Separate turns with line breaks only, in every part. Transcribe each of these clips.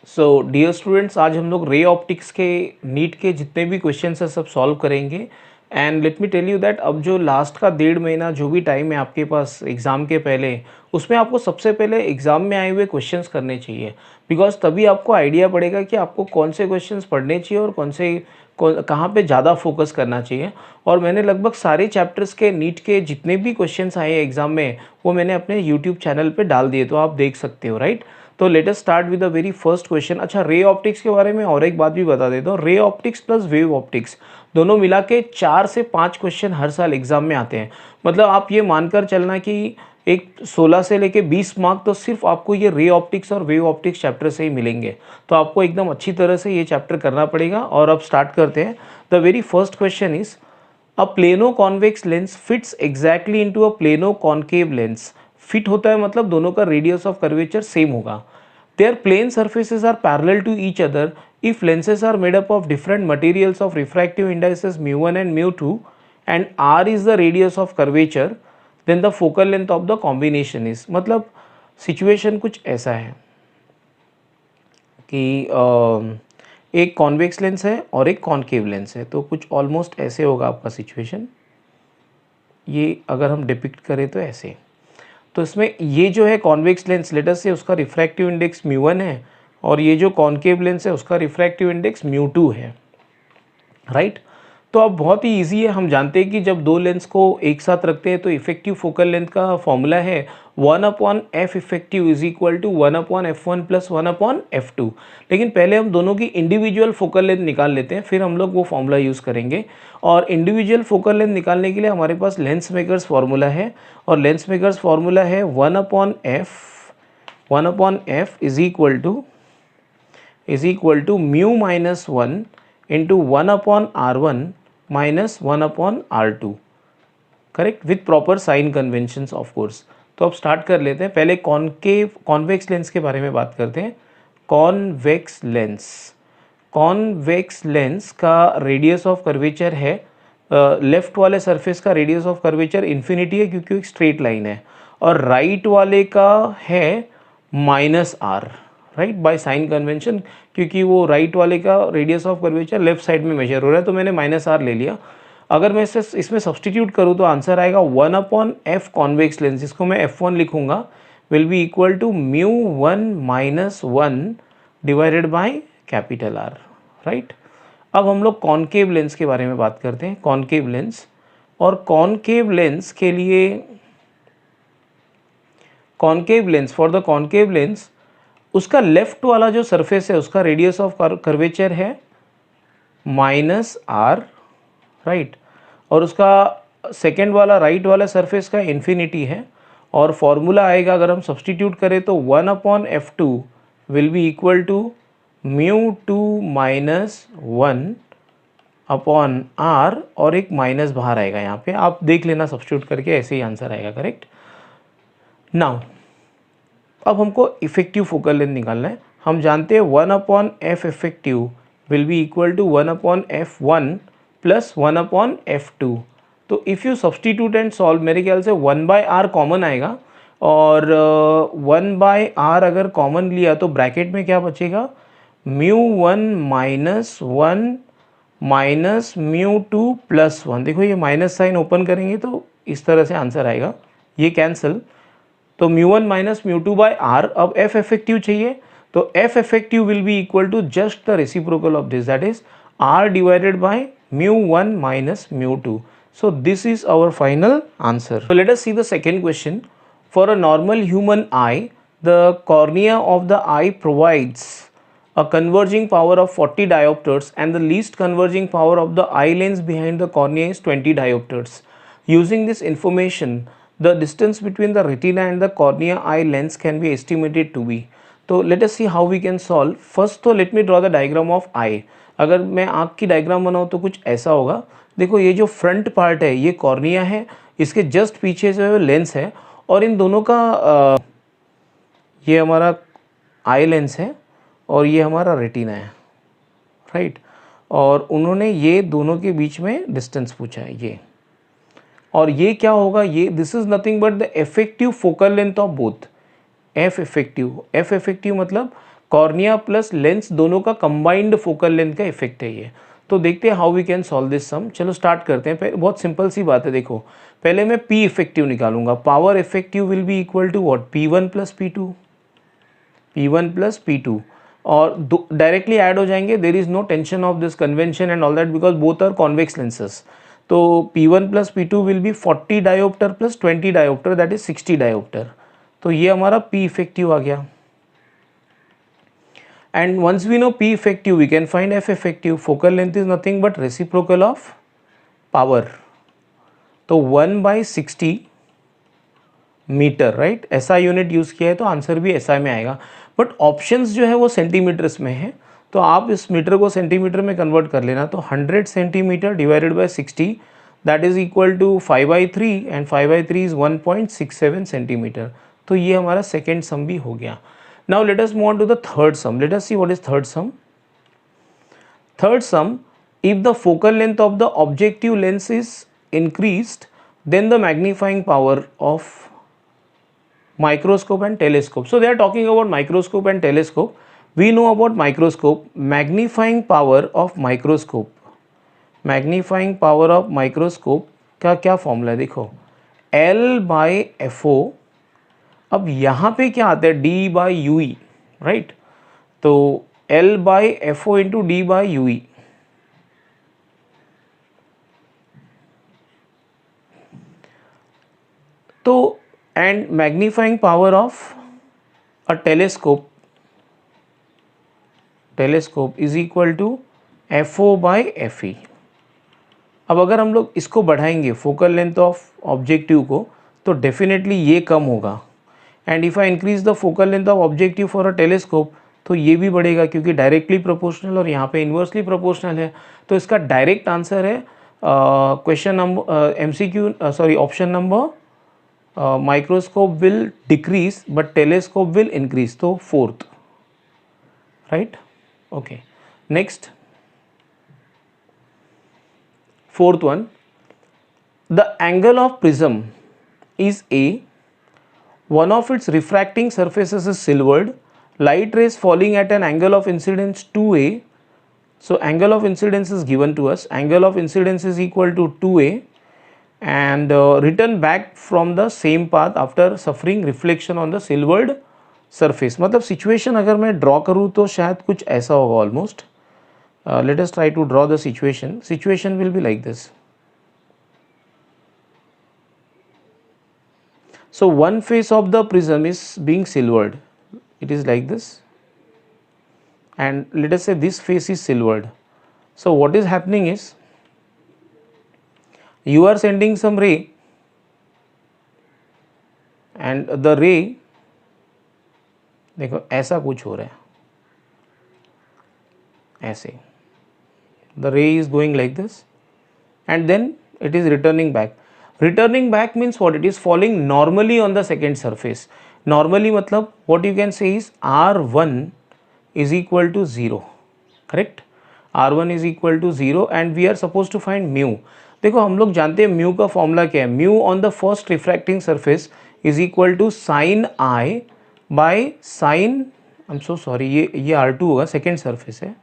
So dear students, आज हम लोग रे ऑप्टिक्स के नीट के जितने भी क्वेश्चन है सब सॉल्व करेंगे। And let me tell you that अब जो लास्ट का 1.5 महीना जो भी टाइम है आपके पास एग्ज़ाम के पहले, उसमें आपको सबसे पहले एग्ज़ाम में आए हुए क्वेश्चंस करने चाहिए। बिकॉज तभी आपको आइडिया पड़ेगा कि आपको कौन से क्वेश्चंस पढ़ने चाहिए और कहाँ पे ज़्यादा फोकस करना चाहिए। और मैंने लगभग सारे चैप्टर्स के नीट के जितने भी क्वेश्चंस आए एग्ज़ाम में वो मैंने अपने यूट्यूब चैनल पे डाल दिए, तो आप देख सकते हो, राइट। तो let us start with the very first question. अच्छा, रे ऑप्टिक्स के बारे में और एक बात भी बता देता हूँ। Ray optics plus wave optics दोनों मिला के 4 से 5 क्वेश्चन हर साल एग्जाम में आते हैं। मतलब आप ये मानकर चलना कि एक 16 से लेके 20 मार्क तो सिर्फ आपको ये रे ऑप्टिक्स और वेव ऑप्टिक्स चैप्टर से ही मिलेंगे। तो आपको एकदम अच्छी तरह से ये चैप्टर करना पड़ेगा। और अब स्टार्ट करते हैं। The very first question is a plano convex lens fits exactly into a plano concave lens. Fit होता है मतलब दोनों का रेडियस ऑफ कर्वेचर सेम होगा। Their plane surfaces are parallel to each other if lenses are made up of different materials of refractive indices mu1 and mu2 and r is the radius of curvature, then the focal length of the combination is। मतलब situation कुछ ऐसा है कि एक convex lens है और एक concave lens है, तो कुछ ऑलमोस्ट ऐसे होगा आपका सिचुएशन। ये अगर हम डिपिक्ट करें तो ऐसे। तो इसमें ये जो है कॉन्वेक्स लेंस लेटर से उसका रिफ्रैक्टिव इंडेक्स म्यू1 है और ये जो कॉन्केव लेंस है उसका रिफ्रैक्टिव इंडेक्स म्यू2 है, राइट। तो अब बहुत ही इजी है। हम जानते हैं कि जब दो लेंस को एक साथ रखते हैं तो इफेक्टिव फोकल लेंथ का फॉर्मूला है 1/f effective is equal to 1/f1 plus 1/f2। लेकिन पहले हम दोनों की इंडिविजुअल फोकल लेंथ निकाल लेते हैं, फिर हम लोग वो फॉर्मूला यूज़ करेंगे। और इंडिविजुअल फोकल लेंथ निकालने के लिए हमारे पास लेंस मेकर्स फार्मूला है, और लेंस मेकर्स फार्मूला है 1/f is equal to mu minus 1 into 1/r1 minus 1/r2, correct, with proper sign conventions of course. तो अब स्टार्ट कर लेते हैं। पहले कॉन्वेक्स लेंस के बारे में बात करते हैं। कॉन्वेक्स लेंस का रेडियस ऑफ कर्वेचर है, लेफ्ट वाले सरफेस का रेडियस ऑफ कर्वेचर इन्फिनिटी है क्योंकि एक स्ट्रेट लाइन है, और राइट वाले का है minus R, right, by sign convention, क्योंकि वो राइट वाले का radius of curvature left side में मेजर हो रहा है, तो मैंने माइनस आर ले लिया। अगर मैं इसमें सब्सटीट्यूट करूँ तो आंसर आएगा 1/f कॉन्वेक्स लेंस, जिसको मैं f1 लिखूंगा, will be equal to μ1 minus 1 divided by capital R, right. अब हम लोग कॉन्केव लेंस के बारे में बात करते हैं। कॉन्केव लेंस, और कॉन्केव लेंस के लिए फॉर द कॉन्केव लेंस उसका लेफ्ट वाला जो सरफेस है उसका रेडियस ऑफ कर्वेचर है माइनस आर, राइट, और उसका सेकेंड वाला राइट वाला सरफेस का इन्फिनिटी है। और फॉर्मूला आएगा अगर हम सब्सटीट्यूट करें तो 1/f2 will be equal to μ2 minus 1/r, और एक माइनस बाहर आएगा यहाँ पे, आप देख लेना सब्सटीट्यूट करके, ऐसे ही आंसर आएगा, करेक्ट। नाउ अब हमको इफेक्टिव फोकल लेंथ निकालना है। हम जानते हैं 1/f effective will be equal to 1/f1 plus 1/f2। तो if you substitute and solve, मेरे ख्याल से 1/r कॉमन आएगा, और 1/r अगर कॉमन लिया तो ब्रैकेट में क्या बचेगा, μ1 माइनस 1 माइनस μ2 प्लस 1। देखो ये माइनस साइन ओपन करेंगे तो इस तरह से आंसर आएगा, ये कैंसिल, तो μ1 माइनस μ2 बाय r। अब f इफेक्टिव चाहिए, तो f effective will be equal to just the reciprocal of this, that is r divided by μ1 minus μ2। So this is our final answer. So let us see the second question. For a normal human eye, the cornea of the eye provides a converging power of 40 diopters and the least converging power of the eye lens behind the cornea is 20 diopters. Using this information, the distance between the retina and the cornea eye lens can be estimated to be. तो let us see how we can solve. First तो let me draw the diagram of eye. अगर मैं आँख की diagram बनाऊँ तो कुछ ऐसा होगा। देखो ये जो फ्रंट पार्ट है ये कॉर्निया है, इसके जस्ट पीछे जो है लेंस है, और इन दोनों का ये हमारा आई लेंस है और ये हमारा रेटिना है, राइट। और उन्होंने ये दोनों के बीच में डिस्टेंस पूछा है ये, और ये क्या होगा, ये this is nothing but the effective focal length of both. F effective मतलब कॉर्निया प्लस लेंस दोनों का कंबाइंड फोकल लेंथ का इफेक्ट है ये। तो देखते हैं how we can solve this sum. चलो स्टार्ट करते हैं। बहुत सिंपल सी बात है, देखो पहले मैं P इफेक्टिव निकालूंगा। Power effective will be equal to what, P1 plus P2, P1 plus P2, और डायरेक्टली ऐड हो जाएंगे। There is no tension of this convention and all that because both are convex lenses. तो P1 plus P2 will be 40 dioptre plus 20 dioptre, that is 60 dioptre. तो ये हमारा P effective आ गया। And once we know P effective, we can find F effective. Focal length is nothing but reciprocal of power. तो 1/60 metre, right, SI unit use किया है तो answer भी SI में आएगा। बट ऑप्शंस जो है वो सेंटीमीटर्स में है, तो आप इस मीटर को सेंटीमीटर में कन्वर्ट कर लेना। तो 100 centimetre divided by 60, that is equal to 5/3, and 5/3 is 1.67 centimetre. तो ये हमारा सेकेंड सम भी हो गया। Now let us move on to the third sum. Let us see what is third sum. Third sum, if the focal length of the objective lens is increased, then the magnifying power of microscope and telescope. So they are talking about microscope and telescope. We know about microscope. Magnifying power of microscope. Magnifying power of microscope का क्या formula है, देखो L/FO। अब यहाँ पे क्या आता है, D/UE, राइट। तो L/FO इंटू D/UE। तो and magnifying power of a telescope is equal to FO/FE। अब अगर हम लोग इसको बढ़ाएंगे फोकल लेंथ ऑफ ऑब्जेक्टिव को, तो डेफिनेटली ये कम होगा। And if I increase the focal length of objective for a telescope, तो ये भी बढ़ेगा क्योंकि डायरेक्टली प्रोपोर्शनल और यहाँ पे इन्वर्सली प्रोपोर्शनल है। तो इसका डायरेक्ट आंसर है question number MCQ, sorry option number microscope will decrease but telescope will increase, तो fourth, right. Okay, next fourth one, the angle of prism is A, one of its refracting surfaces is silvered, light rays falling at an angle of incidence 2A. So angle of incidence is given to us, angle of incidence is equal to 2A, and return back from the same path after suffering reflection on the silvered surface. मतलब situation अगर मैं draw करूँ तो शायद कुछ ऐसा होगा almost. Let us try to draw the situation. Situation will be like this. So one face of the prism is being silvered, it is like this, and let us say this face is silvered. So what is happening is, you are sending some ray, and the ray, देखो ऐसा कुछ हो रहा है, ऐसे the ray is going like this, and then it is returning back. Returning back means what? It is falling normally on the second surface. Normally मतलब what you can say is R1 is equal to 0, correct? R1 is equal to 0 and we are supposed to find mu. देखो हम लोग जानते हैं mu का formula क्या है, mu on the first refracting surface is equal to sin I by sin, I'm so sorry, ये R2 होगा, सेकेंड सरफेस है।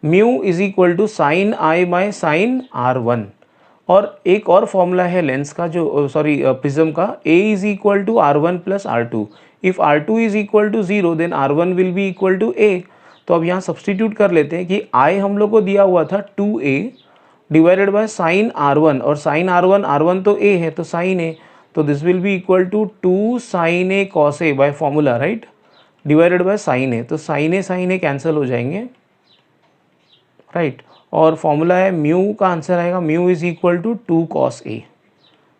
mu is equal to sin I by sin R1। और एक और फॉर्मूला है लेंस का, जो सॉरी प्रिज्म का, A is equal to R1 plus R2। If R2 is equal to 0 then R1 will be equal to A। तो अब यहाँ सब्सटीट्यूट कर लेते हैं कि I हम लोग को दिया हुआ था 2A divided by sign R1, और साइन R1 तो A है तो साइन A, तो this will be equal to 2 sin A cos A by formula, right, divided by sine A। तो साइन A कैंसिल हो जाएंगे, राइट, और फॉर्मूला है म्यू का आंसर आएगा mu is equal to 2 cos A,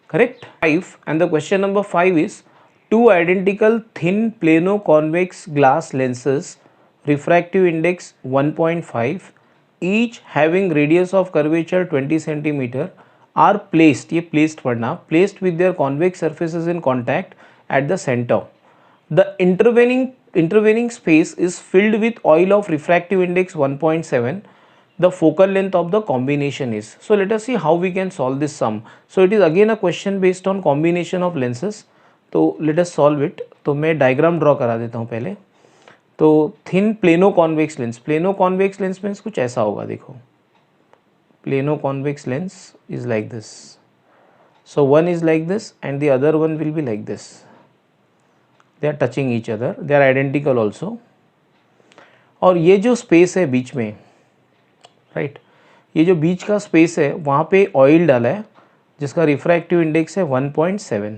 correct. 5 and the question number 5 is, two identical thin plano convex glass lenses, refractive index 1.5, each having radius of curvature 20 centimetre, are placed, ये placed पढ़ना, placed with their convex surfaces in contact at the centre. The intervening space is filled with oil of refractive index 1.7. The focal length of the combination is. So let us see how we can solve this sum. So it is again a question based on combination of lenses. तो let us solve it. तो मैं diagram draw करा देता हूँ पहले। तो thin plano convex lens, plano convex lens means कुछ ऐसा होगा, देखो plano convex lens is like this. So one is like this and the other one will be like this. They are touching each other. They are identical also. और ये जो space है बीच में, right, ये जो बीच का स्पेस है वहाँ पे ऑयल डाला है जिसका रिफ्रैक्टिव इंडेक्स है 1.7.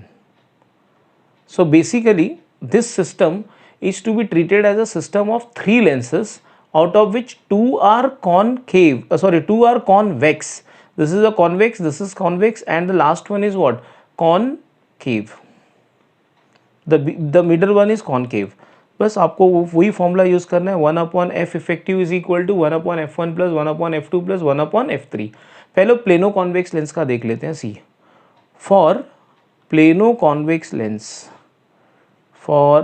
So basically this system is to be treated as a system of 3 lenses, out of which 2 are concave, 2 are convex. This is a convex, this is convex, and the last one is what? Concave. The middle one is concave. बस आपको वही formula use करना है, 1/f effective is equal to 1/f1 plus 1/f2 plus 1/f3. पहले plano convex lens का देख लेते हैं. See for plano convex lens, for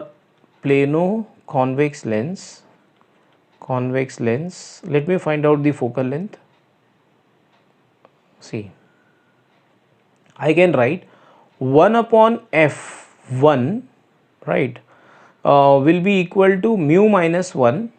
plano convex lens, let me find out the focal length. See, I can write 1/f1, right, will be equal to mu minus 1,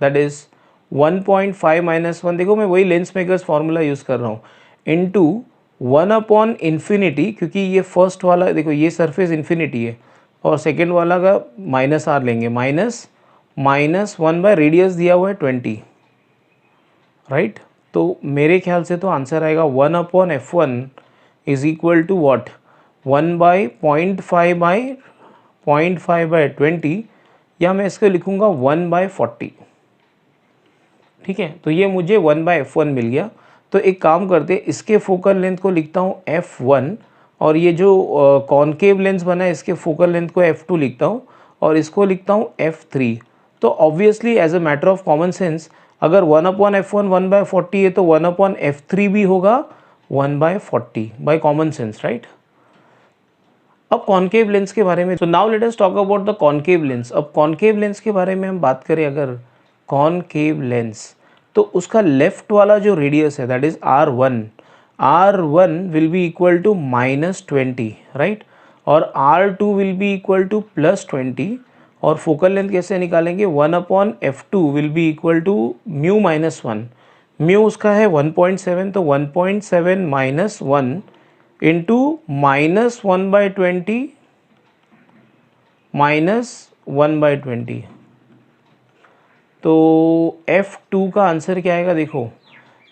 that is 1.5 minus 1. देखो मैं वही lens makers formula use कर रहा हूँ, into 1/infinity, क्योंकि ये first वाला देखो ये सरफेस इन्फिनिटी है और सेकेंड वाला का माइनस आर लेंगे, माइनस 1 बाय रेडियस दिया हुआ है 20, राइट. तो मेरे ख्याल से तो आंसर आएगा 1/f1 is equal to what, 1/0.5 by 20, या मैं इसको लिखूँगा 1/40. ठीक है, तो ये मुझे 1/f1 मिल गया. तो एक काम करते, इसके फोकल लेंथ को लिखता हूँ f1, और ये जो कॉन्केव लेंस बना है इसके फोकल लेंथ को f2 लिखता हूँ, और इसको लिखता हूँ f3. तो obviously as a matter of common sense, अगर 1/f1 1/40 है तो 1/f3 भी होगा 1/40 बाय कॉमन सेंस, राइट. अब कॉन्केव लेंस के बारे में, so now let us talk about the concave lens. अब कॉन्केव लेंस के बारे में हम बात करें, अगर कॉन्केव लेंस, तो उसका लेफ्ट वाला जो रेडियस है that is R1 will be equal to -20, right, और R2 will be equal to +20. और फोकल लेंथ कैसे निकालेंगे, 1/f2 will be equal to mu minus 1. Mu उसका है 1.7, तो 1.7 माइनस 1 इंटू -1/20 माइनस 1/20. तो f2 का आंसर क्या आएगा, देखो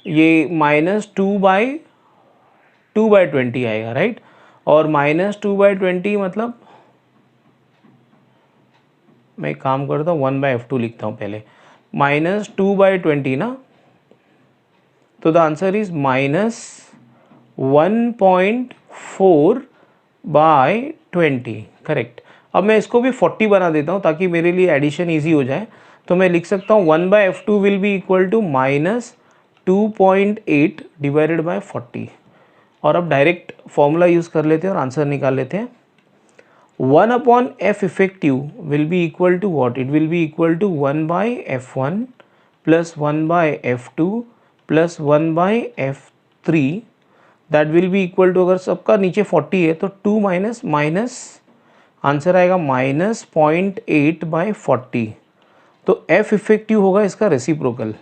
ये -2/20 आएगा, राइट. और -2/20 मतलब मैं एक काम करता हूँ 1/f2 लिखता हूँ पहले, -2/20 ना, तो द आंसर इज -1.4/20, करेक्ट. अब मैं इसको भी 40 बना देता हूँ ताकि मेरे लिए एडिशन ईजी हो जाए. तो मैं लिख सकता हूँ 1/f2 will be equal to -2.8 divided by 40. और अब डायरेक्ट फॉर्मूला यूज़ कर लेते हैं और आंसर निकाल लेते हैं. 1/f effective will be equal to what, it will be equal to 1/f1 plus 1/f2 plus 1/f3, that will be equal to, अगर सबका नीचे 40 है तो 2 माइनस आंसर आएगा -0.8/40. तो f इफेक्टिव होगा इसका रेसिप्रोकल,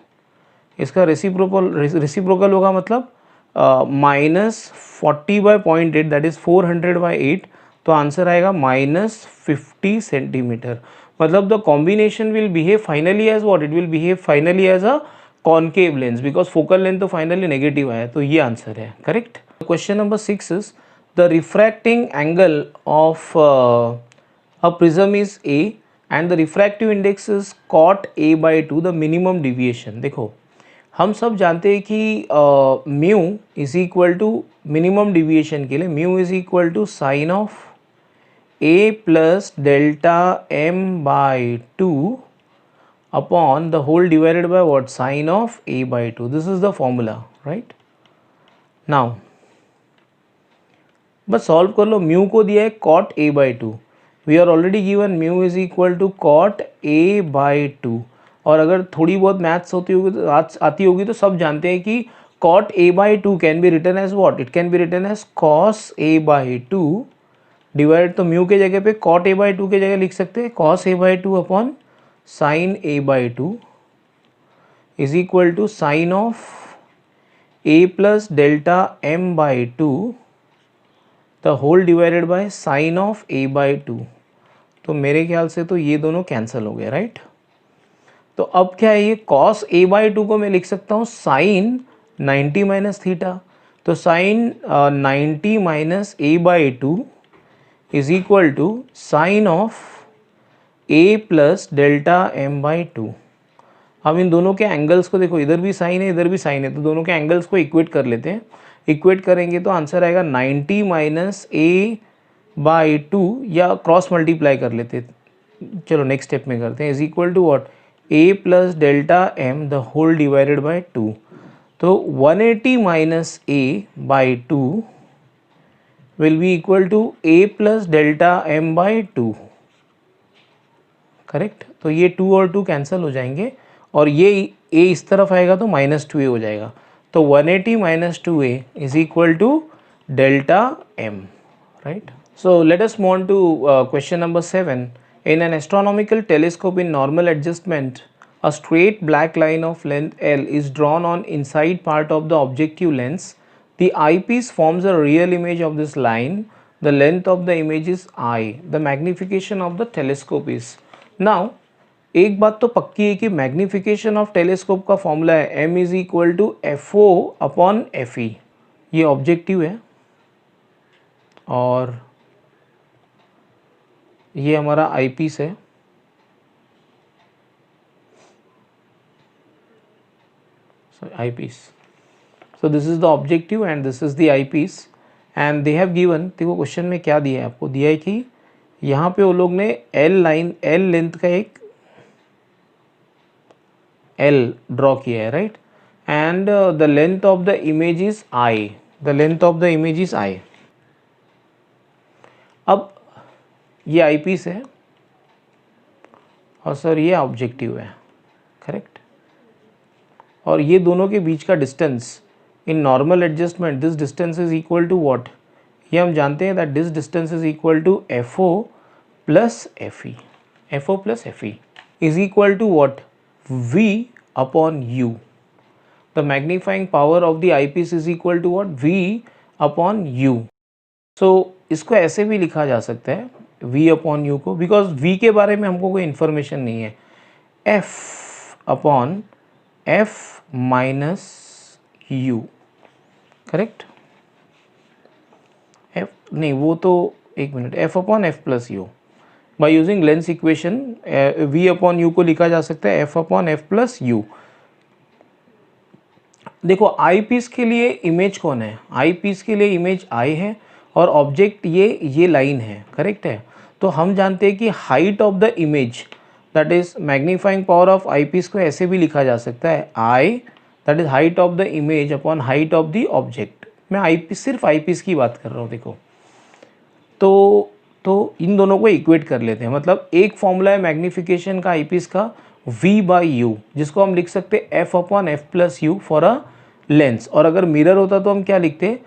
इसका रेसिप्रोकल होगा मतलब -40/0.8, दैट इज 400/8. तो आंसर आएगा -50 सेंटीमीटर. मतलब the combination will behave finally as what, it will behave finally as a concave lens, because focal length तो फाइनली नेगेटिव आया. तो ये आंसर है, correct. Question number 6 is the refracting angle of a prism is a and the refractive index is cot a/2, the minimum deviation. देखो हम सब जानते हैं कि mu is equal to minimum deviation के लिए mu is equal to sine of a plus delta m/2 upon the whole divided by what, sine of a/2. This is the formula, right. Now बस solve कर लो. Mu को दिया है cot a/2. We are already given mu is equal to cot a/2. और अगर थोड़ी बहुत मैथ्स आती होगी तो सब जानते हैं कि cot a/2 can be written as what, it can be written as cos a/2 divide, तो म्यू के जगह पे cot a/2 के जगह लिख सकते हैं cos a/2 upon sine A by two is equal to sine of A plus delta M by two the whole divided by sine of A by two. तो मेरे ख्याल से तो ये दोनों कैंसिल हो गए, राइट। तो अब क्या है, ये कॉस ए बाई टू को मैं लिख सकता हूँ साइन 90 माइनस थीटा। तो sine 90 minus A by two is equal to sine of A plus delta M by two. अब इन दोनों के एंगल्स को देखो, इधर भी साइन है इधर भी साइन है, तो दोनों के एंगल्स को इक्वेट कर लेते हैं। इक्वेट करेंगे तो आंसर आएगा 90 माइनस ए बाई टू, या क्रॉस मल्टीप्लाई कर लेते हैं। चलो नेक्स्ट स्टेप में करते हैं। Is equal to what, A plus delta M the whole divided by two. तो 180 minus A by two will be equal to A plus delta M by two, correct. तो ये 2 और 2 कैंसिल हो जाएंगे और ये a इस तरफ आएगा तो -2a हो जाएगा। तो 180 minus 2a is equal to delta m, right. So let us move on to question number 7. In an astronomical telescope in normal adjustment, a straight black line of length L is drawn on inside part of the objective lens. The eyepiece forms a real image of this line. The length of the image is I. The magnification of the telescope is. Now, एक बात तो पक्की है कि magnification of telescope का formula है m is equal to F O upon F E. ये objective है और ये हमारा आई पीस है। Eyepiece, so this is the objective and this is the eyepiece and they have given. देखो question में क्या दिया है, आपको दिया है कि यहाँ पे वो लोग ने एल लाइन, एल लेंथ का एक एल ड्रॉ किया है, right. And the length of the image is I, the length of the image is I. अब ये आई पीस है और सर ये ऑब्जेक्टिव है, करेक्ट। और ये दोनों के बीच का distance in normal adjustment, this distance is equal to what, ये हम जानते हैं that this distance is equal to F O plus F E. F O plus F E is equal to what, V upon U. The magnifying power of the eyepiece is equal to what, V upon U. So इसको ऐसे भी लिखा जा सकता है V upon U को, because V के बारे में हमको कोई इन्फॉर्मेशन नहीं है। F upon F minus U, correct. F नहीं, वो तो एक minute, F upon F plus U by using lens equation v upon you को लिखा जा सकता है f upon f plus you. देखो आई पीस के लिए इमेज कौन है, आई पीस के लिए इमेज आई है और ऑब्जेक्ट ये लाइन है, करेक्ट है। तो हम जानते हैं कि height of the image, that is magnifying power of eyepiece को ऐसे भी लिखा जा सकता है I, that is height of the image upon height of the object. मैं आई पीस, सिर्फ आई पीस की बात कर रहा हूँ। देखो तो इन दोनों को इक्वेट कर लेते हैं। मतलब एक फॉर्मूला है मैग्निफिकेशन का आई पीस का v बाई यू, जिसको हम लिख सकते हैं f upon F plus U for a lens. और अगर मिरर होता तो हम क्या लिखते,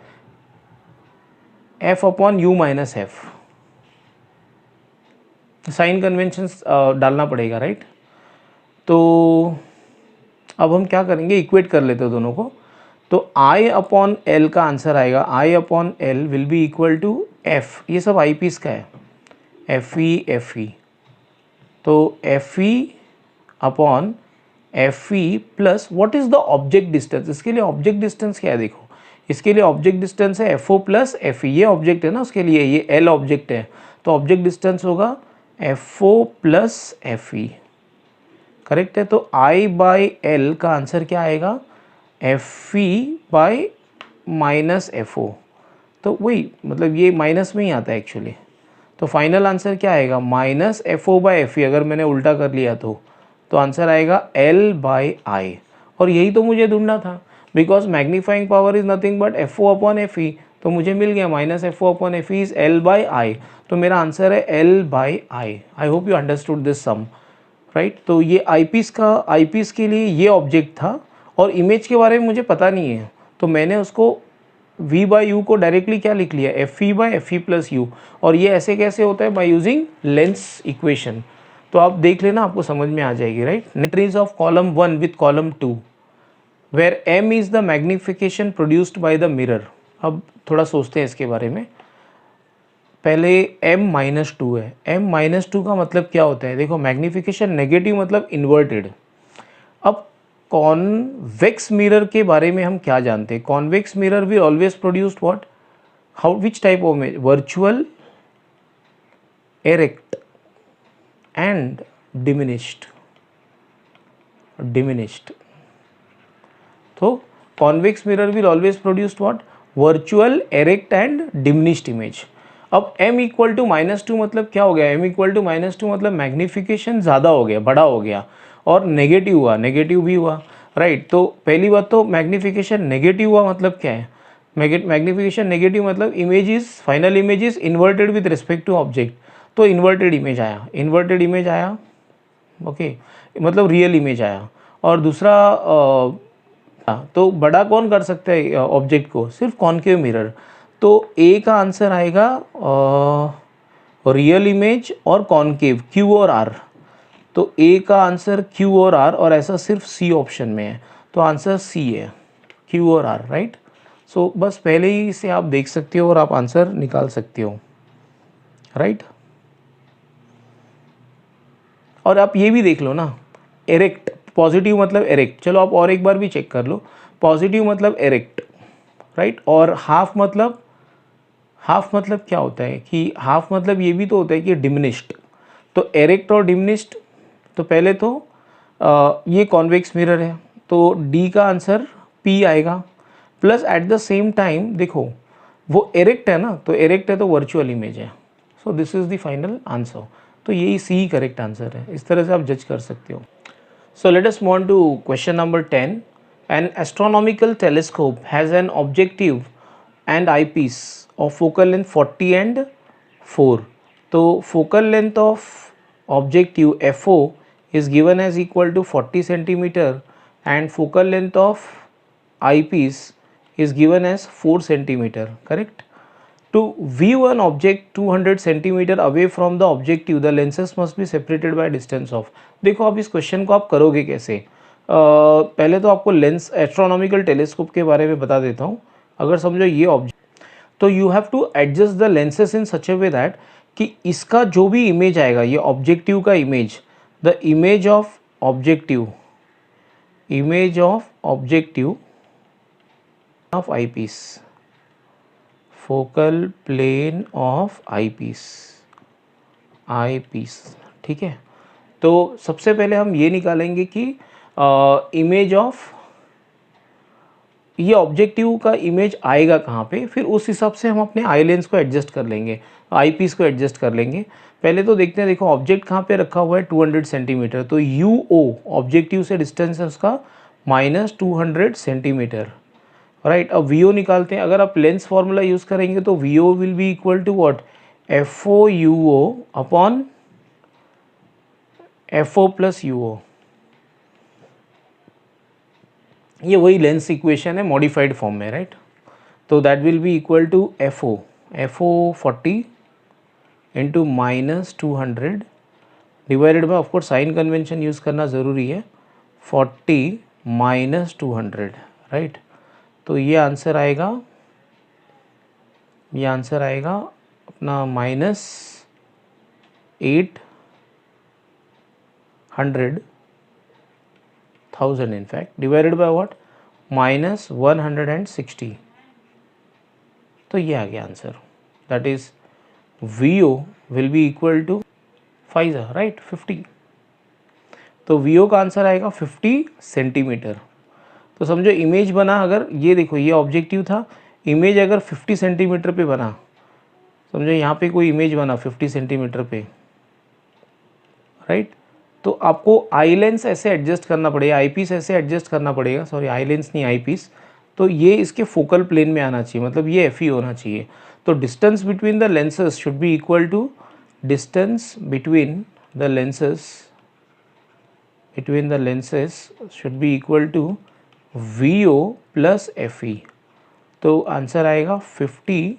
f upon U minus F. Sign convention डालना पड़ेगा, राइट। तो अब हम क्या करेंगे, इक्वेट कर लेते हैं दोनों को। तो I अपॉन एल का आंसर आएगा, I upon L will be equal to F, ये सब आई पीस का है, एफ ई। तो F E upon F E plus what is the object distance. इसके लिए ऑब्जेक्ट डिस्टेंस क्या है, देखो इसके लिए ऑब्जेक्ट डिस्टेंस है F O plus F E. ये ऑब्जेक्ट है ना, उसके लिए ये एल ऑब्जेक्ट है, तो ऑब्जेक्ट डिस्टेंस होगा F O plus F E, correct है। तो आई बाई एल का आंसर क्या आएगा, F E by minus F O. तो वही, मतलब ये माइनस में ही आता है एक्चुअली। तो फाइनल आंसर क्या आएगा, minus F O by F E. अगर मैंने उल्टा कर लिया तो आंसर आएगा एल बाई आई। और यही तो मुझे ढूंढना था, because magnifying power is nothing but F O upon F E. तो मुझे मिल गया minus F O upon F E is L by I. तो मेरा आंसर है L by I. I hope you understood this sum, right. तो ये आई piece के लिए ये ऑब्जेक्ट था और इमेज के बारे में मुझे पता नहीं है, तो मैंने उसको v बाई यू को डायरेक्टली क्या लिख लिया, F E by F E plus you. और ये ऐसे कैसे होता है, बाई यूजिंग लेंस इक्वेशन। तो आप देख लेना, आपको समझ में आ जाएगी, right. Entries of column 1 with column 2 where m is the magnification produced by the mirror. अब थोड़ा सोचते हैं इसके बारे में। पहले m-2 है, m-2 का मतलब क्या होता है? देखो, मैग्निफिकेशन नेगेटिव मतलब इन्वर्टेड। अब कॉन्वेक्स मिरर के बारे में हम क्या जानते हैं? Convex mirror will always produced what, how, which type of image? Virtual, erect and diminished. तो convex mirror will always produce what? Virtual, erect and diminished image. अब m इक्वल टू -2 मतलब क्या हो गया? m इक्वल टू -2 मतलब magnification ज़्यादा हो गया, बड़ा हो गया, और नेगेटिव हुआ, नेगेटिव भी हुआ, राइट। तो पहली बात तो मैग्निफिकेशन नेगेटिव हुआ मतलब क्या है? मैग्निफिकेशन नेगेटिव मतलब image is, final image is inverted with respect to object. तो इन्वर्टेड इमेज आया, इन्वर्टेड इमेज आया, ओके, मतलब रियल इमेज आया। और दूसरा तो बड़ा कौन कर सकता है ऑब्जेक्ट को? सिर्फ कॉनकेव मिरर। तो ए का आंसर आएगा रियल इमेज और कॉनकेव, क्यू और आर। तो ए का आंसर क्यू और आर, और ऐसा सिर्फ सी ऑप्शन में है, तो आंसर सी है, क्यू और आर, राइट। सो बस पहले ही से आप देख सकते हो और आप आंसर निकाल सकते हो, राइट। और आप ये भी देख लो ना, एरेक्ट, पॉजिटिव मतलब एरेक्ट। चलो आप और एक बार भी चेक कर लो, पॉजिटिव मतलब एरेक्ट, राइट। और हाफ मतलब क्या होता है कि हाफ मतलब ये भी तो होता है कि डिमिनिश्ड। तो एरेक्ट और डिमिनिश्ड, तो पहले तो ये कॉन्वेक्स मिरर है, तो डी का आंसर पी आएगा। Plus at the same time देखो, वो एरेक्ट है ना, तो एरेक्ट है तो वर्चुअल इमेज है। So this is the final answer. तो यही सी करेक्ट आंसर है। इस तरह से आप जज कर सकते हो। So let us move on to question number 10। An astronomical telescope has an objective and eyepiece of focal length 40 and 4. तो focal length of objective FO is given as equal to 40 centimeter and focal length of eyepiece is given as 4 centimeter, correct? To view an object 200 centimeter away from the objective, the lenses must be separated by distance of। देखो आप इस question को आप करोगे कैसे? पहले तो आपको लेंस, एस्ट्रोनॉमिकल टेलीस्कोप के बारे में बता देता हूँ। अगर समझो ये ऑब्जेक्ट, तो you have to adjust the lenses in such a way that कि इसका जो भी इमेज आएगा, ये ऑब्जेक्टिव का image, the image of objective of eyepiece, focal plane of eyepiece, ठीक है। तो सबसे पहले हम ये निकालेंगे कि इमेज ऑफ, ये ऑब्जेक्टिव का इमेज आएगा कहाँ पे, फिर उस हिसाब से हम अपने आई लेंस को एडजस्ट कर लेंगे, आई पीस को एडजस्ट कर लेंगे। पहले तो देखते हैं, देखो ऑब्जेक्ट कहाँ पे रखा हुआ है, 200 सेंटीमीटर, तो UO ऑब्जेक्टिव से डिस्टेंस है उसका -200 सेंटीमीटर, राइट। अब VO निकालते हैं। अगर आप लेंस फॉर्मूला यूज़ करेंगे तो VO will be equal to what, FO/UO upon FO + UO। ये वही लेंस इक्वेशन है मॉडिफाइड फॉर्म में, राइट। तो that will be equal to FO 40 into -200 divided by, of course sign convention use करना ज़रूरी है, 40 - 200, राइट। तो ये आंसर आएगा अपना -800,000 in fact, divided by what, -160। तो ये आ गया answer, that is VO will be equal to 5, right, 50। तो VO का आंसर आएगा 50 सेंटीमीटर। तो समझो इमेज बना, अगर ये देखो ये ऑब्जेक्टिव था, इमेज अगर 50 सेंटीमीटर पे बना, समझो यहाँ पे कोई इमेज बना 50 सेंटीमीटर पे, राइट। तो आपको आई लेंस ऐसे एडजस्ट करना पड़ेगा, आई पीस ऐसे एडजस्ट करना पड़ेगा, सॉरी आई लेंस नहीं आई पीस, तो ये इसके फोकल प्लेन में आना चाहिए, मतलब ये FE होना चाहिए। तो distance between the lenses should be equal to distance between the lenses should be equal to VO + FE। तो आंसर आएगा 50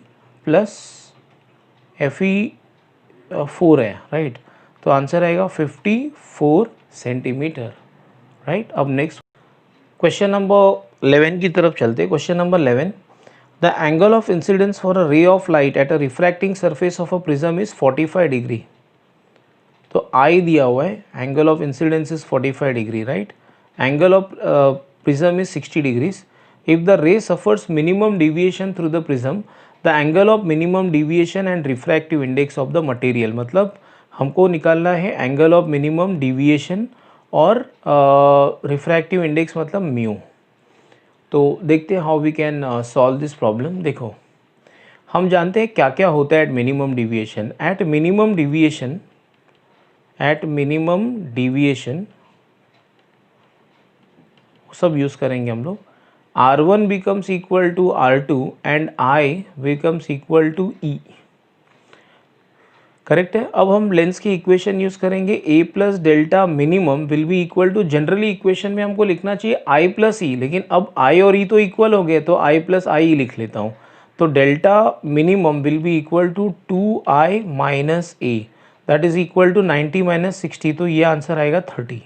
+ FE 4 है, राइट। तो आंसर आएगा 54 सेंटीमीटर, राइट। अब नेक्स्ट क्वेश्चन नंबर 11 की तरफ चलते हैं। Question number 11, the angle of incidence for a ray of light at a refracting surface of a prism is 45 degree. तो आई दिया हुआ है, angle of incidence is 45 degree, right. Angle of prism is 60 degrees. If the रे suffers minimum deviation through the prism, the angle of minimum deviation and refractive index of the material. मतलब हमको निकालना है angle of minimum deviation और refractive index मतलब mu. तो देखते हैं how we can solve this problem. देखो, हम जानते हैं क्या क्या होता है at minimum deviation. At minimum deviation सब यूज़ करेंगे हम लोग। R1 becomes equal to R2 and I becomes equal to E, correct है। अब हम लेंस की इक्वेशन यूज़ करेंगे, A plus delta minimum will be equal to, generally equation में हमको लिखना चाहिए I प्लस ई, लेकिन अब I और E तो इक्वल हो गए, तो I प्लस आई लिख लेता हूँ। तो delta minimum will be equal to 2I minus A, that is equal to 90 minus 60, तो ये आंसर आएगा 30,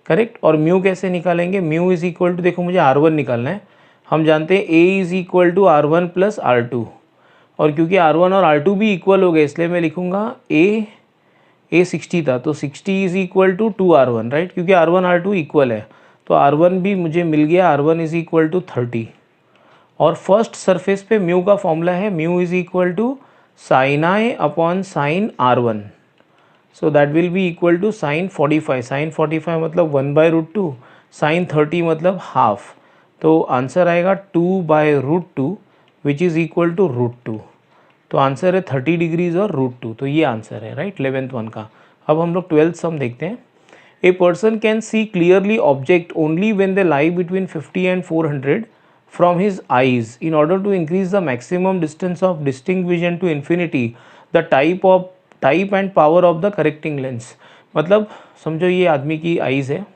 करेक्ट। और म्यू कैसे निकालेंगे, म्यू इज इक्वल टू, देखो मुझे R1 निकालना है, हम जानते हैं A is equal to R1 plus R2, और क्योंकि R1 और R2 भी इक्वल हो गए इसलिए मैं लिखूंगा A 60 था, तो 60 is equal to 2R1, right, क्योंकि R1 R2 इक्वल है, तो R1 भी मुझे मिल गया, R1 इज इक्वल टू 30। और फर्स्ट सरफेस पे म्यू का फॉर्मूला है, mu is equal to sine I upon sine R1, so that will be equal to sine 45, sine 45 मतलब 1/√2, साइन 30 मतलब हाफ, तो आंसर आएगा 2/√2 विच इज़ इक्वल टू √2। तो answer है 30 डिग्रीज और √2, तो ये आंसर है, राइट, 11th वन का। अब हम लोग 12th सम देखते हैं। A person can see clearly object only when they lie between 50 and 400 from his eyes. In order to increase the maximum distance of distinct vision to infinity, the type and power of the correcting lens. मतलब समझो ये आदमी की eyes है,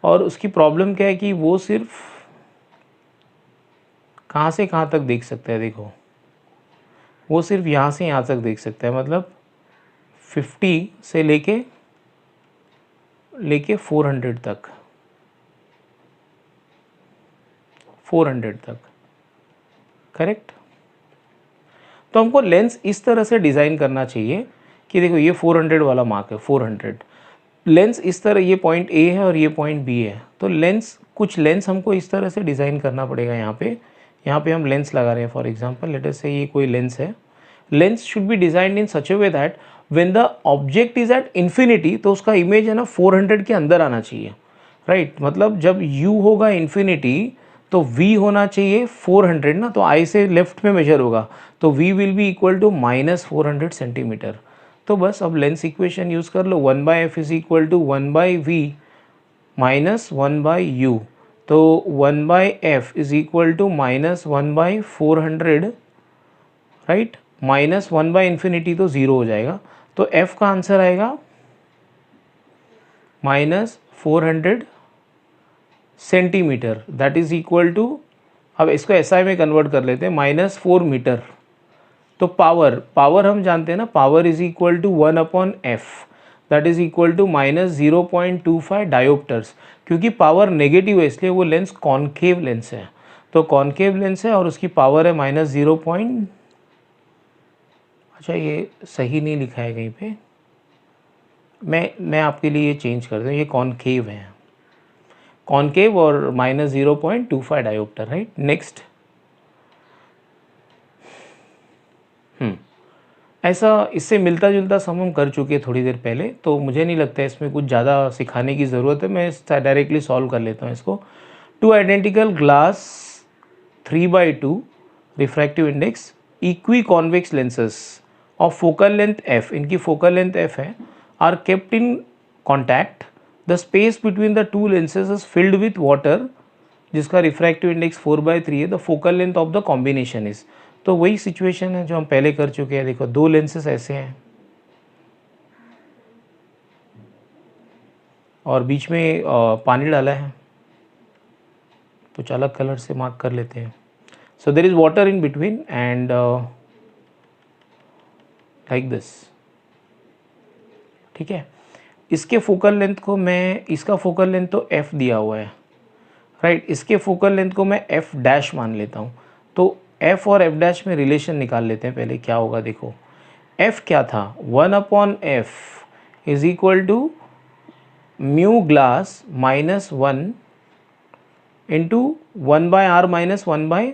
और उसकी problem क्या है कि वो सिर्फ कहाँ से कहाँ तक देख सकता है। देखो, वो सिर्फ यहाँ से यहाँ तक देख सकता है, मतलब 50 से लेके 400 तक, 400 तक, करेक्ट। तो हमको लेंस इस तरह से डिज़ाइन करना चाहिए कि देखो ये 400 वाला मार्क है, 400 लेंस इस तरह, ये पॉइंट ए है और ये पॉइंट बी है, तो लेंस, कुछ लेंस हमको इस तरह से डिज़ाइन करना पड़ेगा। यहाँ पे हम लेंस लगा रहे हैं, फॉर एग्जांपल लेट अस से ये कोई लेंस है। Lens should be designed in such a way that when the object is at infinity, तो उसका इमेज है ना 400 के अंदर आना चाहिए, राइट। मतलब जब u होगा इन्फिनिटी तो v होना चाहिए 400 ना, तो I से लेफ्ट में मेजर होगा, तो v will be equal to -400 centimetre. तो बस अब लेंस इक्वेशन यूज़ कर लो, 1/f is equal to 1/v minus 1/u, तो 1/f is equal to -1/400, right, minus 1/इन्फिनिटी तो ज़ीरो हो जाएगा, तो f का आंसर आएगा -400 centimetre, that is equal to, अब इसको SI में कन्वर्ट कर लेते हैं, -4 मीटर। तो पावर हम जानते हैं ना, power is equal to 1/f, that is equal to -0.25 dioptres. क्योंकि पावर नेगेटिव है इसलिए वो लेंस कॉनकेव लेंस है, तो कॉनकेव लेंस है और उसकी पावर है -0. अच्छा ये सही नहीं लिखा है कहीं पे, मैं आपके लिए चेंज कर दूँ, ये कॉनकेव है, कॉनकेव और -0.25 डायोप्टर, राइट। नेक्स्ट, ऐसा इससे मिलता जुलता सम हम कर चुके थोड़ी देर पहले, तो मुझे नहीं लगता है इसमें कुछ ज़्यादा सिखाने की ज़रूरत है, मैं डायरेक्टली सॉल्व कर लेता हूँ इसको। 2 identical glass 3/2 refractive index equiconvex lenses of focal length f, इनकी फोकल लेंथ f है, are kept in contact, the space between the two lenses is filled with water जिसका रिफ्रैक्टिव इंडेक्स 4/3 है, the focal length of the combination is. तो वही situation है जो हम पहले कर चुके हैं। देखो दो लेंसेज ऐसे हैं और बीच में पानी डाला है, कुछ अलग कलर से मार्क कर लेते हैं। So there is water in between and like this, ठीक है। इसके फोकल लेंथ को मैं, इसका फोकल लेंथ तो f दिया हुआ है, राइट। इसके फोकल लेंथ को मैं f डैश मान लेता हूँ। तो f और f डैश में रिलेशन निकाल लेते हैं पहले, क्या होगा देखो। f क्या था, 1/f is equal to mu glass minus 1 into 1/r minus 1/r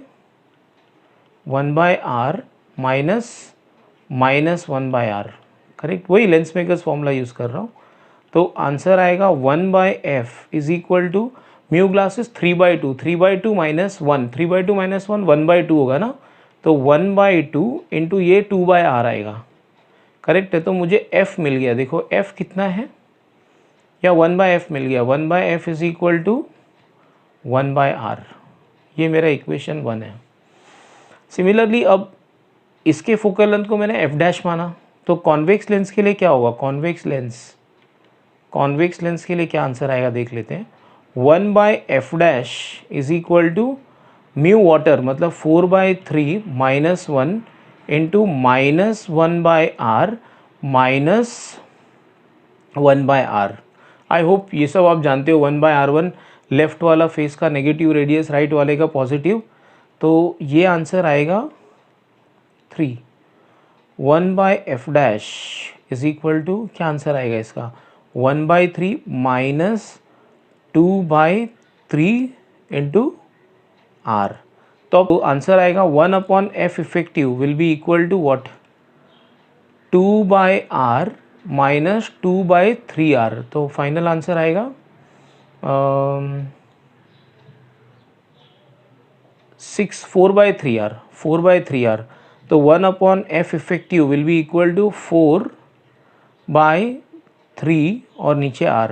minus 1/r, correct. वही लेंस मेकर्स फॉर्मूला यूज़ कर रहा हूँ। तो आंसर आएगा 1/f is equal to mu glass is 3/2, 3/2 minus 1, 3/2 minus 1 1/2 होगा ना। तो 1/2 इंटू ये 2/r आएगा, करेक्ट है। तो मुझे f मिल गया, देखो f कितना है, या 1/f मिल गया, 1/f is equal to 1/r। ये मेरा इक्वेशन 1 है। सिमिलरली अब इसके फोकल लेंथ को मैंने f डैश माना, तो कॉन्वेक्स लेंस के लिए क्या होगा, कॉन्वेक्स लेंस के लिए क्या आंसर आएगा देख लेते हैं। 1/f dash is equal to mu water मतलब 4/3 minus 1 into minus 1/r minus 1/r। I hope ये सब आप जानते हो। 1/r1 लेफ्ट वाला फेस का नेगेटिव रेडियस, राइट वाले का पॉजिटिव। तो ये आंसर आएगा 3। 1/f dash is equal to, क्या आंसर आएगा इसका, 1/3 माइनस 2/3 इंटू r। तो अब आंसर आएगा 1/f effective will be equal to what, 2/r minus 2/3r। तो फाइनल आंसर आएगा 4/3r। तो 1/f effective will be equal to 4/3 और नीचे r।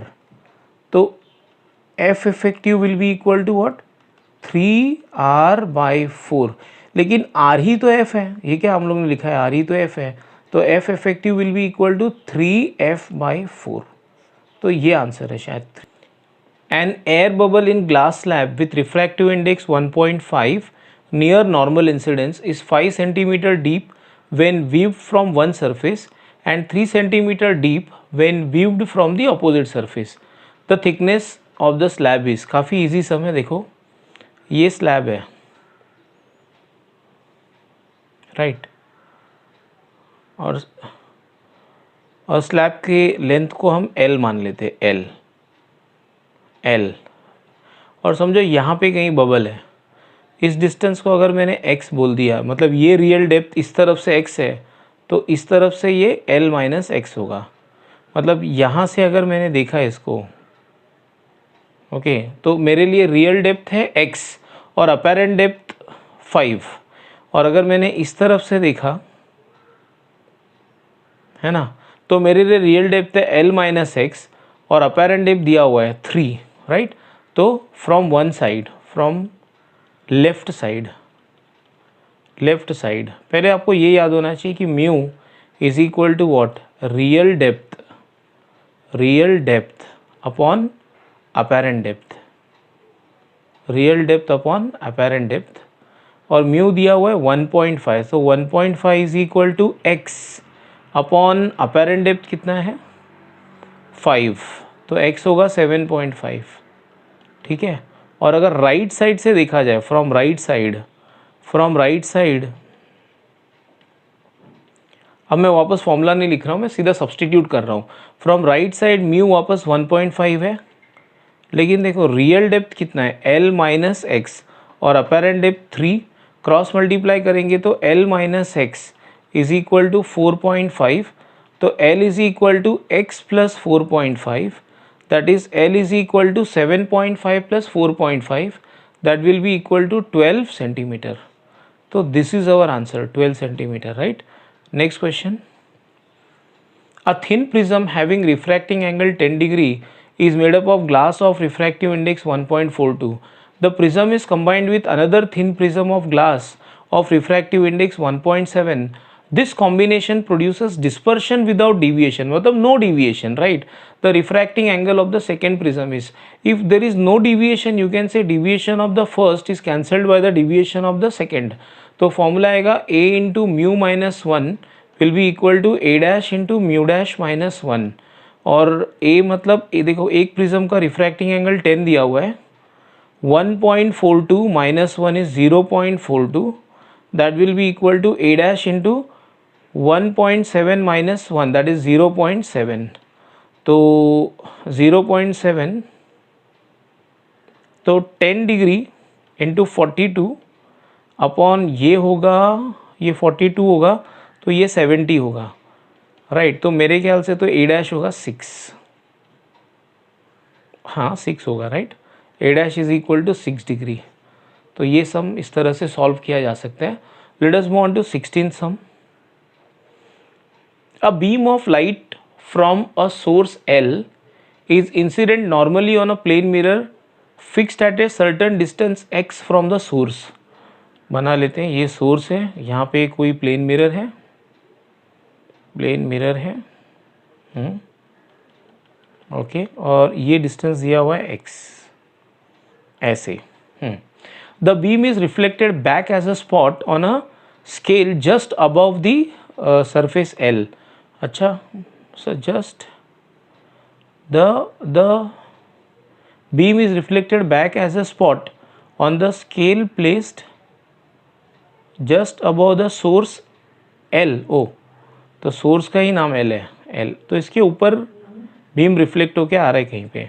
तो f effective will be equal to what, 3r/4। लेकिन r ही तो f है, ये क्या हम लोग ने लिखा है, r ही तो f है। तो f effective will be equal to 3f/4। तो ये आंसर है शायद। An air bubble in glass slab with refractive index 1.5 near normal incidence is 5 cm deep when viewed from one surface and 3 cm deep when viewed from the opposite surface. The thickness of the slab is, काफ़ी easy सम है। देखो ये slab है, right, और slab के length को हम L मान लेते हैं, L। और समझो यहाँ पे कहीं बबल है, इस डिस्टेंस को अगर मैंने x बोल दिया, मतलब ये रियल डेप्थ इस तरफ से x है, तो इस तरफ से ये L माइनस x होगा। मतलब यहाँ से अगर मैंने देखा इसको, ओके, तो मेरे लिए रियल डेप्थ है x और अपेरेंट डेप्थ 5। और अगर मैंने इस तरफ से देखा है ना, तो मेरे लिए रियल डेप्थ है L माइनस x और अपेरेंट डेप्थ दिया हुआ है 3, राइट। तो from one side, from left side, पहले आपको ये याद होना चाहिए कि mu is equal to what, real depth upon apparent depth, और म्यू दिया हुआ है 1.5। तो 1.5 is equal to x upon apparent depth कितना है 5, तो x होगा 7.5, ठीक है। और अगर राइट साइड से देखा जाए, फ्रॉम राइट साइड, अब मैं वापस फॉर्मूला नहीं लिख रहा हूँ, मैं सीधा सब्सटीट्यूट कर रहा हूँ। फ्रॉम राइट साइड म्यू वापस 1.5 है, लेकिन देखो रियल डेप्थ कितना है L माइनस एक्स और अपेरेंट डेप्थ 3, क्रॉस मल्टीप्लाई करेंगे तो L minus x is equal to 4.5। तो L is equal to x plus 4.5, that is L is equal to 7.5 plus 4.5, that will be equal to 12 centimeter. So this is our answer, 12 centimeter, right? Next question. A thin prism having refracting angle 10 degree is made up of glass of refractive index 1.42. The prism is combined with another thin prism of glass of refractive index 1.7. This combination produces dispersion without deviation, मतलब no deviation, right? The refracting angle of the second prism is, if there is no deviation, you can say deviation of the first is cancelled by the deviation of the second. तो formula आएगा a into mu minus 1 will be equal to A dash into mu dash minus 1, और ए मतलब ए देखो एक prism का refracting angle 10 दिया हुआ है, 1.42 minus 1 is 0.42, that will be equal to A dash into 1.7 minus 1 that is 0.7, तो 0.7 तो 10 डिग्री इंटू 42 अपॉन ये होगा, ये 42 होगा तो ये 70 होगा, राइट। तो मेरे ख्याल से तो ए डैश होगा 6, हाँ 6 होगा, right. A dash is equal to 6 degree. तो ये सम इस तरह से सॉल्व किया जा सकता है। Let us move on to 16th sum. A beam of light from a source L is incident normally on a plane mirror fixed at a certain distance x from the source। बना लेते हैं, ये source है, यहाँ पे कोई plane mirror है, plane mirror है, ओके, और ये डिस्टेंस दिया हुआ है x, ऐसे। The beam is reflected back as a spot on a scale just above the surface L। अच्छा, so just the beam is reflected back as a spot on the scale placed just above the source L। ओ, तो source का ही नाम L है, L, तो इसके ऊपर beam reflect होके आ रहा है कहीं पे।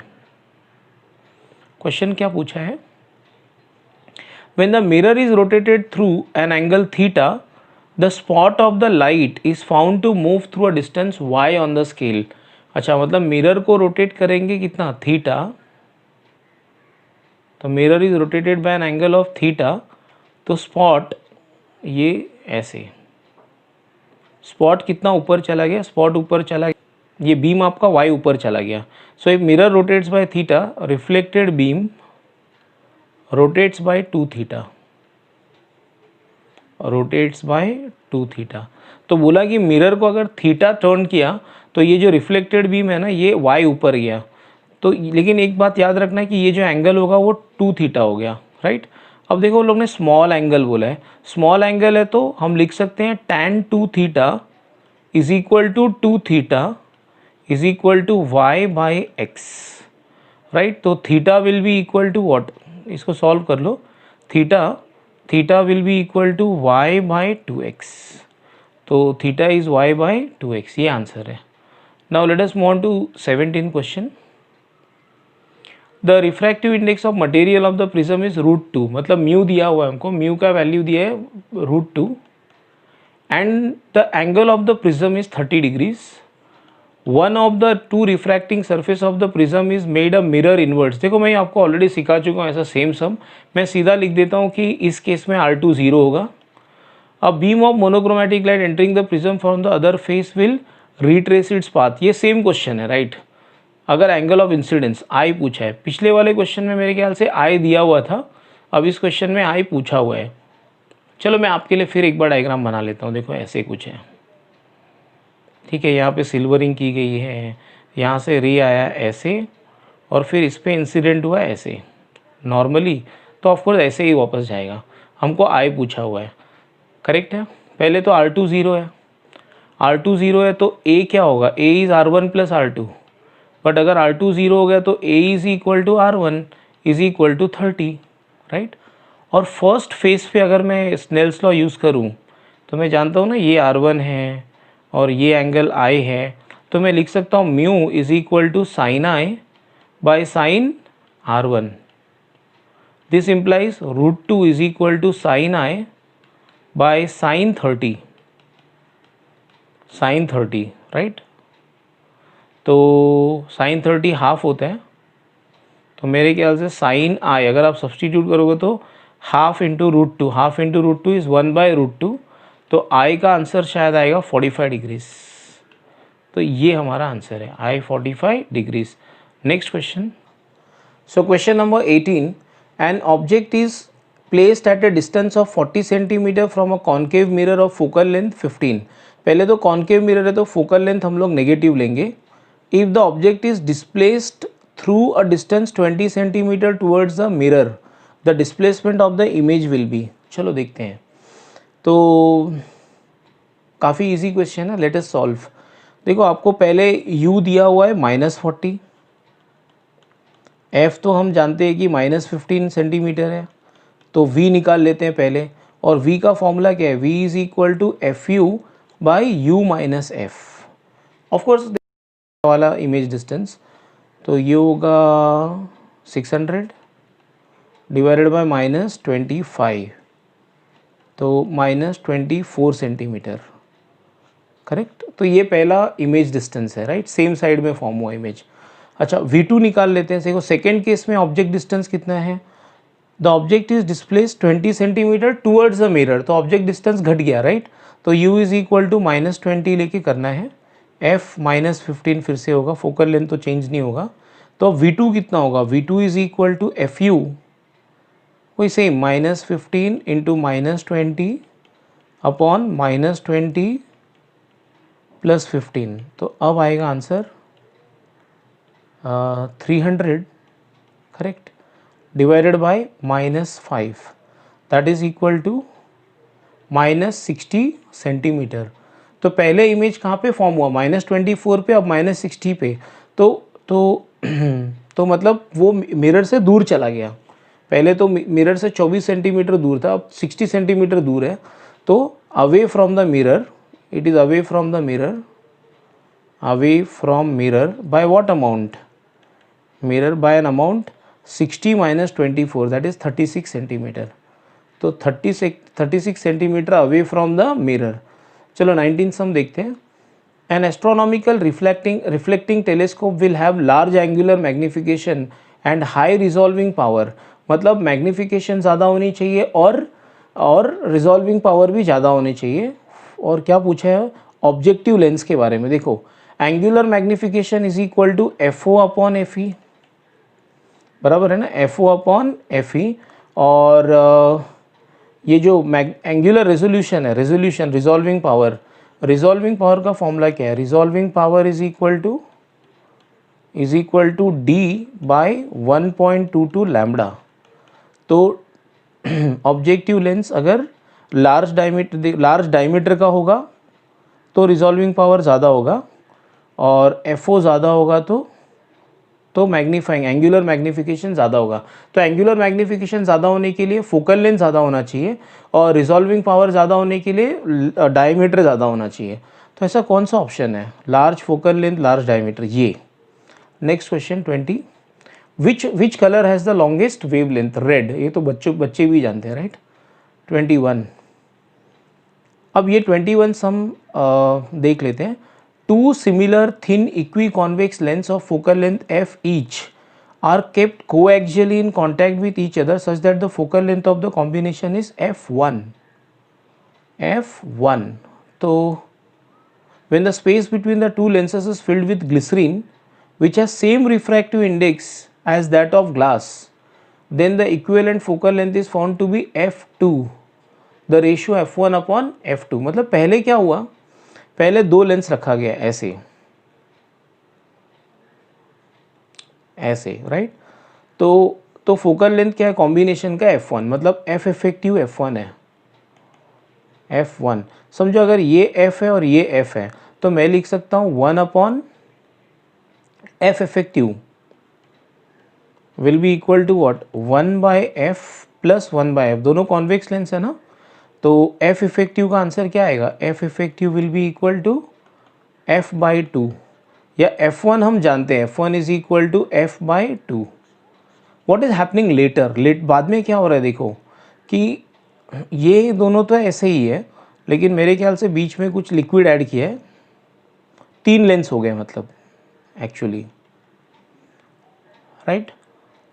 क्वेश्चन क्या पूछा है? When the mirror is rotated through an angle theta, the spot of the light is found to move through a distance y on the scale। अच्छा, मतलब मिरर को रोटेट करेंगे कितना, थीटा, तो mirror is rotated bye an angle of theta, तो spot ये ऐसे, spot कितना ऊपर चला गया, स्पॉट ऊपर चला गया, ये बीम आपका वाई ऊपर चला गया। So if mirror rotates by theta, reflected beam rotates by 2 theta, rotates by 2 theta. तो बोला कि मिरर को अगर थीटा टर्न किया तो ये जो रिफ्लेक्टेड बीम है ना, ये वाई ऊपर गया, तो लेकिन एक बात याद रखना है कि ये जो एंगल होगा वो 2 थीटा हो गया, राइट। अब देखो, लोग ने स्मॉल एंगल बोला है, स्मॉल एंगल है तो हम लिख सकते हैं tan 2 theta is equal to 2 theta is equal to Y by X, right. तो theta will be equal to what, इसको सॉल्व कर लो, theta will be equal to Y by 2x, तो theta is why by 2x, ये answer है। Now let us move on to 17th question. The refractive index of material of the prism is √2, मतलब mu दिया हुआ है हमको, mu का value दिया है √2, and the angle of the prism is 30 degrees. One of the 2 refracting surface of the prism is made a mirror inverts. देखो, मैं आपको ऑलरेडी सिखा चुका हूँ ऐसा सेम सम, मैं सीधा लिख देता हूँ कि इस केस में R2 0 होगा। अ beam of monochromatic light entering the prism from the other face will retrace its path. ये सेम क्वेश्चन है, राइट। अगर एंगल ऑफ इंसिडेंस आई पूछा है, पिछले वाले क्वेश्चन में मेरे ख्याल से आई दिया हुआ था, अब इस क्वेश्चन में आई पूछा हुआ है। चलो मैं आपके लिए फिर एक बार डायग्राम बना लेता हूँ। देखो, ऐसे कुछ है, ठीक है, यहाँ पे सिल्वरिंग की गई है, यहाँ से रे आया ऐसे, और फिर इस पर इंसिडेंट हुआ ऐसे नॉर्मली, तो ऑफकोर्स ऐसे ही वापस जाएगा। हमको आई पूछा हुआ है, करेक्ट है। पहले तो R2 0 है, R2 0 है तो A क्या होगा, A is R1 plus R2, but अगर R2 0 हो गया तो A is equal to R1 is equal to 30, right. और फर्स्ट फेस पे अगर मैं स्नेल्स लॉ यूज़ करूँ तो मैं जानता हूँ ना, ये R1 है और ये एंगल I है, तो मैं लिख सकता हूँ mu is equal to sine I by sine R1। This implies √2 is equal to sine I by sine 30, right. तो साइन 30 हाफ होता है, तो मेरे ख्याल से साइन I अगर आप सब्सटीट्यूट करोगे तो half into √2, half into √2 is 1 by √2, तो I का आंसर शायद आएगा 45 डिग्रीज। तो ये हमारा आंसर है, I 45 degrees. Next question. So question number 18, an object is placed at a distance of 40 cm from a concave mirror of focal length 15। पहले तो concave mirror है तो focal length हम लोग नेगेटिव लेंगे। If the object is displaced through a distance 20 cm towards the mirror, the displacement of the image will be। चलो देखते हैं। तो काफ़ी इजी क्वेश्चन है, लेट अस सॉल्व। देखो आपको पहले u दिया हुआ है -40, f तो हम जानते हैं कि -15 सेंटीमीटर है, तो v निकाल लेते हैं पहले। और v का फॉर्मूला क्या है, v is equal to f u by u minus f. Of course वाला इमेज डिस्टेंस, तो ये होगा 600 डिवाइडेड बाय -25, तो -24 सेंटीमीटर, करेक्ट। तो ये पहला इमेज डिस्टेंस है, राइट, सेम साइड में फॉर्म हुआ इमेज। अच्छा v2 निकाल लेते हैं। देखो सेकेंड केस में ऑब्जेक्ट डिस्टेंस कितना है, the object is displace 20 centimetre towards the mirror, तो ऑब्जेक्ट डिस्टेंस घट गया, राइट। तो u इज इक्वल टू -20 लेके करना है, f -15 फिर से होगा, फोकल लेंथ तो चेंज नहीं होगा। तो v2 कितना होगा, v2 is equal to f u, वही सेम -15 इंटू -20 अपॉन -20 प्लस 15। तो अब आएगा answer 300, correct, divided by -5, that is equal to -60 centimetre. तो पहले इमेज कहाँ पे फॉर्म हुआ, -24 पे, अब -60 पे। तो मतलब वो मिरर से दूर चला गया। पहले तो मिरर से 24 सेंटीमीटर दूर था, अब 60 सेंटीमीटर दूर है। तो away from the mirror, it is away from the mirror, away from mirror by what amount, mirror by an amount 60 minus 24, that is 36 centimetre. तो 36 centimetre away from the mirror. चलो 19 sum देखते हैं। An astronomical reflecting telescope will have large angular magnification and high resolving power, मतलब magnification ज़्यादा होनी चाहिए और resolving power भी ज़्यादा होनी चाहिए। और क्या पूछा है, ऑब्जेक्टिव लेंस के बारे में। देखो angular magnification is equal to F O upon F e, बराबर है ना, एफ ओ अपॉन एफ ई। और ये जो एंगुलर रेजोल्यूशन है, रेजोल्यूशन रिजॉल्विंग पावर का फॉर्मूला क्या है, resolving power is equal to D by 1.22 lambda. तो ऑब्जेक्टिव लेंस अगर लार्ज डायमीटर का होगा तो रिजॉल्विंग पावर ज़्यादा होगा, और एफ ओ ज़्यादा होगा तो मैग्नीफाइंग एंगुलर मैग्निफिकेशन ज़्यादा होगा। तो एंगुलर मैग्निफिकेशन ज़्यादा होने के लिए फोकल लेंथ ज़्यादा होना चाहिए, और रिजॉल्विंग पावर ज़्यादा होने के लिए डायमीटर ज़्यादा होना चाहिए। तो ऐसा कौन सा ऑप्शन है, large focal length large diameter, ये। Next question 20, which colour has the longest wavelength, red. ये तो बच्चे भी जानते हैं, राइट। 21, अब ये 21 सम देख लेते हैं। Two similar thin equiconvex lengths of focal length f each are kept coaxially in contact with each other such that the focal length of the combination is f1. So when the space between the two lenses is filled with glycerine which has same refractive index as that of glass, then the equivalent focal length is found to be f2, the ratio f1 upon f2। मतलब पहले क्या हुआ, पहले दो lens रखा गया ऐसे, right. तो फोकल लेंथ क्या है, कॉम्बिनेशन का f1, मतलब f इफेक्टिव f1 है, f1। समझो अगर ये f है और ये f है, तो मैं लिख सकता हूँ 1 upon f effective will be equal to what, 1 by f plus 1 by f, दोनों कॉन्वेक्स लेंस है ना। तो f इफेक्टिव का आंसर क्या आएगा, f effective will be equal to f by 2, या f1 हम जानते हैं, f1 is equal to f by 2। What is happening later, बाद में क्या हो रहा है, देखो कि ये दोनों तो ऐसे ही है, लेकिन मेरे ख्याल से बीच में कुछ लिक्विड ऐड किया है, 3 लेंस हो गए मतलब actually, right.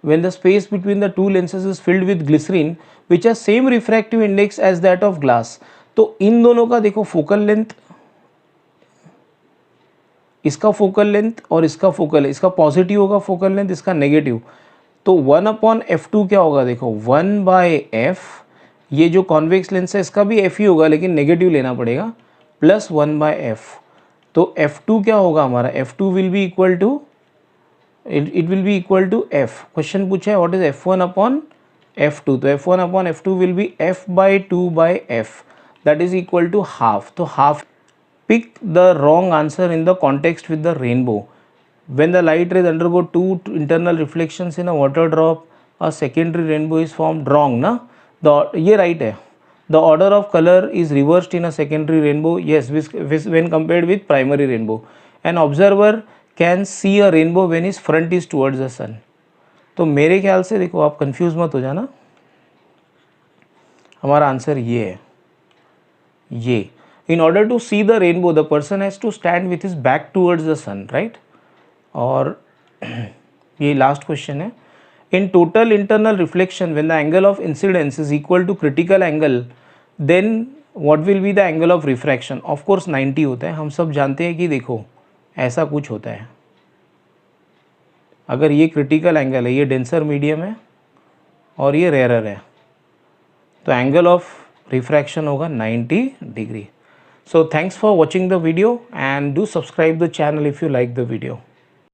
When the space between the two lenses is filled with glycerine which has same refractive index as that of glass, तो इन दोनों का देखो फोकल लेंथ, इसका फोकल लेंथ और इसका फोकल, इसका पॉजिटिव होगा फोकल लेंथ, इसका नेगेटिव। तो 1 अपॉन f2 क्या होगा, देखो 1 बाय f, ये जो कॉन्वेक्स लेंस है इसका भी f ही होगा लेकिन नेगेटिव लेना पड़ेगा, प्लस 1 बाय f। तो f2 क्या होगा हमारा, f2 will be equal to, it will be equal to f। Question पूछा है what is f1 upon f2, तो f1 upon f2 will be f by 2 by f, that is equal to half. तो half Pick the wrong answer in the context with the rainbow. When the light rays undergo two internal reflections in a water drop, a secondary rainbow is formed. Wrong ना, ये right है. The order of color is reversed in a secondary rainbow. Yes, when compared with primary rainbow. An observer can see a rainbow when his front is towards the sun. तो मेरे ख्याल से देखो, आप confuse मत हो जाना, हमारा आंसर ये है, ये. In order to see the rainbow, the person has to stand with his back towards the sun, right? और ये लास्ट क्वेश्चन है. In total internal reflection, when the angle of incidence is equal to critical angle, then what will be the angle of refraction? Of course 90 होता है. हम सब जानते हैं कि देखो ऐसा कुछ होता है. अगर ये क्रिटिकल एंगल है, ये डेंसर मीडियम है और ये रेयरर है, तो एंगल ऑफ रिफ्रैक्शन होगा 90 degree. So thanks for watching the video and do subscribe the channel if you like the video.